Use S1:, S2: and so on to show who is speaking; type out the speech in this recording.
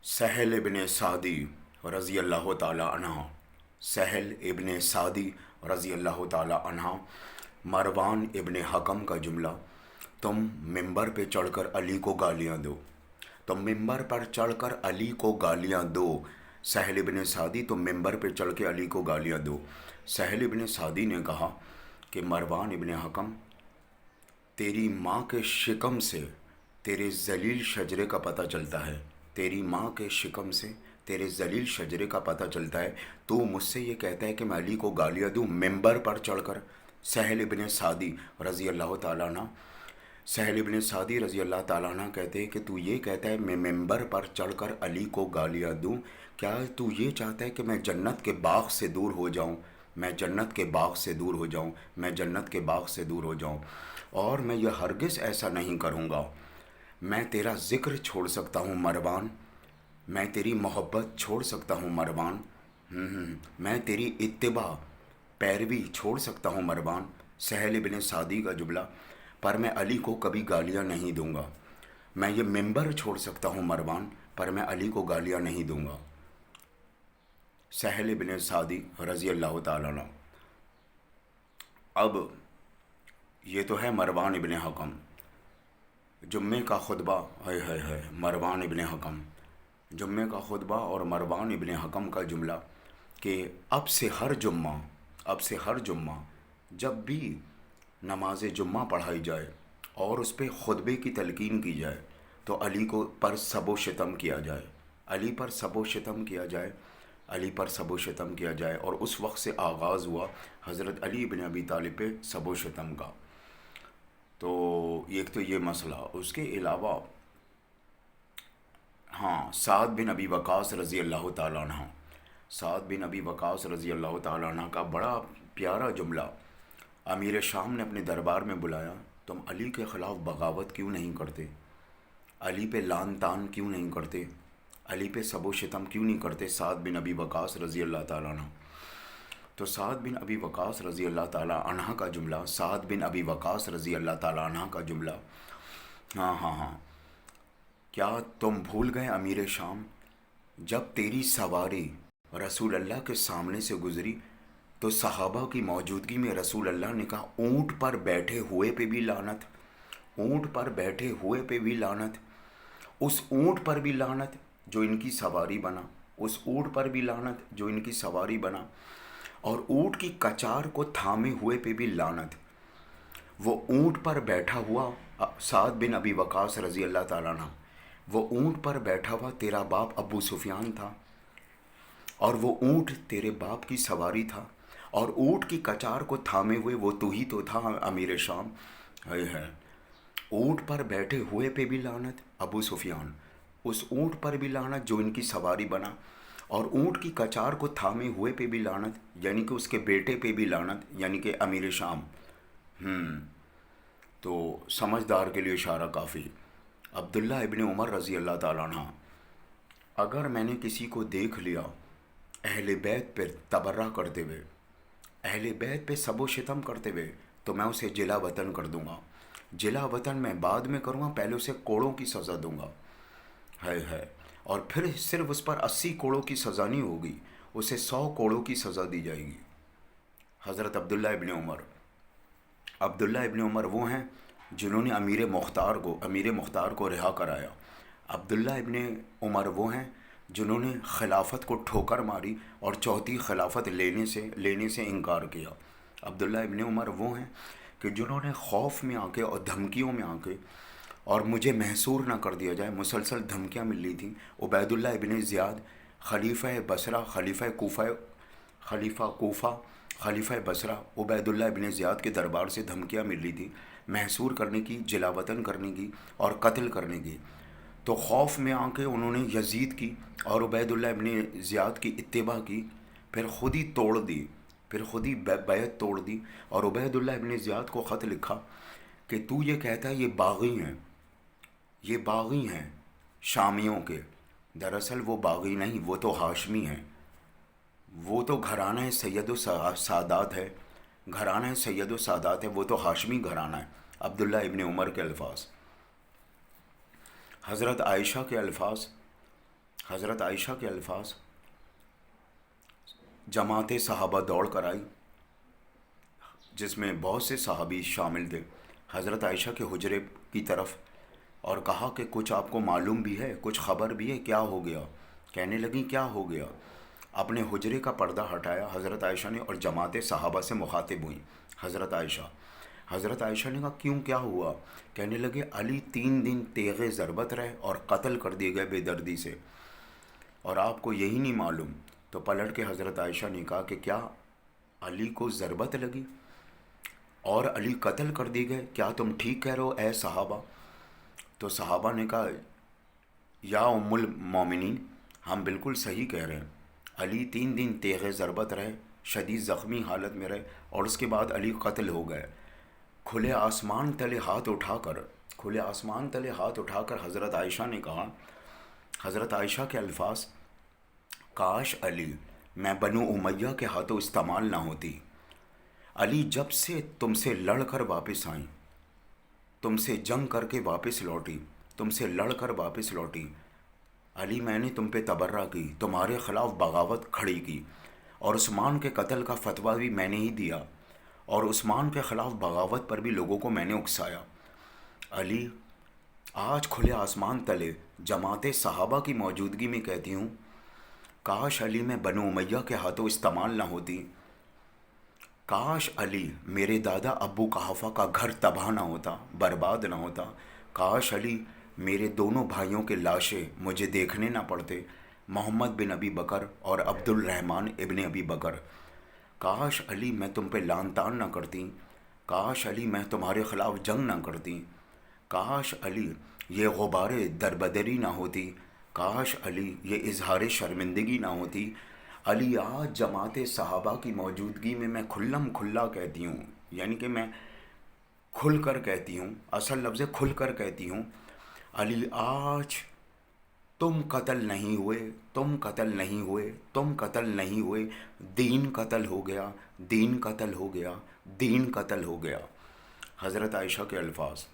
S1: सहल इब्न सादी रज़ी अल्लाह ताला अन्हा। सहल इब्न सादी रज़ी अल्लाह ताला अन्हा। मरवान इब्न हकम का जुमला। तुम मिंबर पे चढ़कर अली को गालियाँ दो। तुम मिंबर पर चढ़कर अली को गालियाँ दो। सहल इब्न सादी, तुम मिंबर पे चढ़ के अली को गालियाँ दो। सहल इब्न सादी ने कहा कि मरवान इब्न हकम, तेरी माँ के शिकम से तेरे जलील शजरे का पता चलता है। तेरी माँ के शिकम से तेरे जलील शजरे का पता चलता है। तो मुझसे ये कहता है कि मैं अली को गालियाँ दूँ मिंबर पर चढ़कर। सहल इब्न सादी रज़ी अल्लाह ताला अन्हा। सहल इब्न सादी रज़ी अल्लाह ताला अन्हा कहते हैं कि तू ये कहता है मैं मिंबर पर चढ़कर अली को गालियाँ दूँ। क्या तू ये चाहता है कि मैं जन्नत के बाग से दूर हो जाऊँ? मैं जन्नत के बाग से दूर हो जाऊँ। मैं जन्नत के बाग से दूर हो जाऊँ। और मैं यह हरगिज़ ऐसा नहीं करूँगा। मैं तेरा ज़िक्र छोड़ सकता हूँ मरवान। मैं तेरी मोहब्बत छोड़ सकता हूँ मरवान। मैं तेरी इत्तिबा पैरवी छोड़ सकता हूँ मरवान। सहल इब्न सादी का जुमला। पर मैं अली को कभी गालियाँ नहीं दूंगा। मैं ये मिंबर छोड़ सकता हूँ मरवान, पर मैं अली को गालियाँ नहीं दूंगा। सहल इब्न सादी रज़ी अल्लाह ताला अन्हु। अब ये तो है मरवान इब्न हकम। जुम्मे का खुतबा, है मरवान इब्न हकम। जुम्मे का खुतबा और मरवान इब्न हकम का जुमला कि अब से हर जुम्मा जब भी नमाज जुम्मा पढ़ाई जाए और उस पर खुतबे की तलकीन की जाए तो अली को पर सबो शितम किया जाए। अली पर सबो शितम किया जाए। अली पर सबो शितम किया जाए। और उस वक्त से आगाज़ हुआ हज़रत अली इब्न अबी तालिब पे सबो शितम का। तो एक तो ये मसला, उसके अलावा हाँ, साद बिन अबी वक़ास रज़ी अल्लाह ताला अन्हु। साद बिन अबी वक़ास रज़ी अल्लाह ताला अन्हु का बड़ा प्यारा जुमला। अमीर शाम ने अपने दरबार में बुलाया, तुम अली के ख़िलाफ़ बगावत क्यों नहीं करते? अली पे लान तान क्यों नहीं करते? अली पे सबो शितम क्यों नहीं करते? साद बिन अबी वक़ास रज़ी अल्लाह ताला अन्हु। तो साद बिन अबी वक़ास रज़ी अल्लाह ताला अन्हा का जुमला। साद बिन अबी वक़ास रज़ी अल्लाह ताला अन्हा का जुमला। हाँ हाँ हाँ। क्या तुम भूल गए अमीर शाम, जब तेरी सवारी रसूल अल्लाह के सामने से गुज़री तो सहाबा की मौजूदगी में रसूल अल्लाह ने कहा ऊँट पर बैठे हुए पे भी लानत। ऊँट पर बैठे हुए पे भी लानत। उस ऊँट पर भी लानत जो इनकी सवारी बना। उस ऊँट पर भी लानत जो इनकी सवारी बना। और ऊँट की कचार को थामे हुए पे भी लानत। वो ऊँट पर बैठा हुआ साद बिन अबी वक़ास रज़ी अल्लाह ताला अन्हु, वो ऊँट पर बैठा हुआ तेरा बाप अबू सुफियान था। और वो ऊँट तेरे बाप की सवारी था। और ऊँट की कचार को थामे हुए वो तू ही तो था अमीर शाम। है ऊँट पर बैठे हुए पे भी लानत अबू सुफियान। उस ऊँट पर भी लानत जो इनकी सवारी बना। और ऊँट की कचार को थामे हुए पे भी लानत, यानी कि उसके बेटे पे भी लानत, यानी कि अमीर शाम। तो समझदार के लिए इशारा काफ़ी। अब्दुल्ला इब्न उमर रज़ी अल्लाह ताला अन्हा। अगर मैंने किसी को देख लिया अहले बैत पर तबर्रा करते हुए, अहले बैत पे सबो शितम करते हुए, तो मैं उसे जिला वतन कर दूंगा। जिला वतन मैं बाद में करूँगा, पहले उसे कोड़ों की सज़ा दूंगा। है और फिर सिर्फ उस पर 80 कोड़ों की सज़ा नहीं होगी, उसे 100 कोड़ों की सज़ा दी जाएगी। हज़रत अब्दुल्ला इब्न उमर वो हैं जिन्होंने अमीर मुख्तार को रिहा कराया। अब्दुल्ला इब्न उमर वो हैं जिन्होंने खिलाफत को ठोकर मारी और चौथी खिलाफत लेने से इनकार किया। अब्दुल्ला इब्न उमर वो हैं कि जिन्होंने खौफ में आके और धमकियों में आके, और मुझे महसूर ना कर दिया जाए, मुसलसल धमकियाँ मिल रही थी। उबैदुल्ला इब्न ज़ियाद खलीफ़ा बसरा, खलीफ़ा बसरा उबैदुल्ला इब्न ज़ियाद के दरबार से धमकियाँ मिल रही थी महसूर करने की, जिलावतन करने की और कत्ल करने की। तो खौफ में आके उन्होंने यजीद की और उबैदुल्ला इब्न ज़ियाद की इत्तिबा की, फिर ख़ुद ही तोड़ दी, फिर ख़ुद ही बैत तोड़ दी। और उबैदुल्ला इब्न ज़ियाद को ख़त लिखा कि तू ये कहता है ये बागी हैं शामियों के। दरअसल वो बागी नहीं, वो तो हाशमी हैं। वो तो घराना सैयद सादात है। घराना सैयद सादात है, वो तो हाशमी घराना है। अब्दुल्ला इब्न उमर के अल्फाज। हज़रत आयशा के अल्फाज। حضرت عائشہ کے الفاظ، جماعت صحابہ دوڑ کر آئی جس میں بہت سے صحابی شامل تھے حضرت عائشہ کے حجرے کی طرف، اور کہا کہ کچھ آپ کو معلوم بھی ہے، کچھ خبر بھی ہے، کیا ہو گیا؟ کہنے لگیں کیا ہو گیا؟ اپنے حجرے کا پردہ ہٹایا حضرت عائشہ نے اور جماعت صحابہ سے مخاطب ہوئیں حضرت عائشہ نے کہا کیوں، کیا ہوا؟ کہنے لگے علی 3 دن تیغ ضربت رہے اور قتل کر دیے گئے بے دردی سے، اور آپ کو یہی نہیں معلوم؟ تو پلٹ کے حضرت عائشہ نے کہا کہ کیا علی کو ضربت لگی اور علی قتل کر دیے گئے؟ کیا تم ٹھیک کہہ رہے ہو اے صحابہ؟ تو صحابہ نے کہا یا ام المومنین، ہم بالکل صحیح کہہ رہے ہیں، علی 3 دن تیغ ضربت رہے، شدید زخمی حالت میں رہے، اور اس کے بعد علی قتل ہو گئے۔ کھلے آسمان تلے ہاتھ اٹھا کر حضرت عائشہ نے کہا، حضرت عائشہ کے الفاظ، کاش علی میں بنو امیہ کے ہاتھوں استعمال نہ ہوتی۔ علی جب سے تم سے لڑ کر واپس آئیں، تم سے جنگ کر کے واپس لوٹی، تم سے لڑ کر واپس لوٹی، علی میں نے تم پہ تبرہ کی، تمہارے خلاف بغاوت کھڑی کی، اور عثمان کے قتل کا فتویٰ بھی میں نے ہی دیا، اور عثمان کے خلاف بغاوت پر بھی لوگوں کو میں نے اکسایا۔ علی آج کھلے آسمان تلے جماعت صحابہ کی موجودگی میں کہتی ہوں، کاش علی میں بنو امیہ کے ہاتھوں استعمال نہ ہوتی، کاش علی میرے دادا ابو قحافہ کا گھر تباہ نہ ہوتا، برباد نہ ہوتا، کاش علی میرے دونوں بھائیوں کے لاشیں مجھے دیکھنے نہ پڑتے، محمد بن ابی بکر اور عبد الرحمن ابن ابی بکر، کاش علی میں تم پہ لعن طعن نہ کرتی، کاش علی میں تمہارے خلاف جنگ نہ کرتی، کاش علی یہ غبار دربدری نہ ہوتی، کاش علی یہ اظہار شرمندگی نہ ہوتی۔ علی آج جماعت صحابہ کی موجودگی میں میں کھلم کھلا کہتی ہوں، یعنی کہ میں کھل کر کہتی ہوں، اصل لفظ ہے کھل کر کہتی ہوں، علی آج تم قتل نہیں ہوئے، تم قتل نہیں ہوئے، تم قتل نہیں ہوئے، دین قتل ہو گیا، دین قتل ہو گیا، دین قتل ہو گیا۔ حضرت عائشہ کے الفاظ۔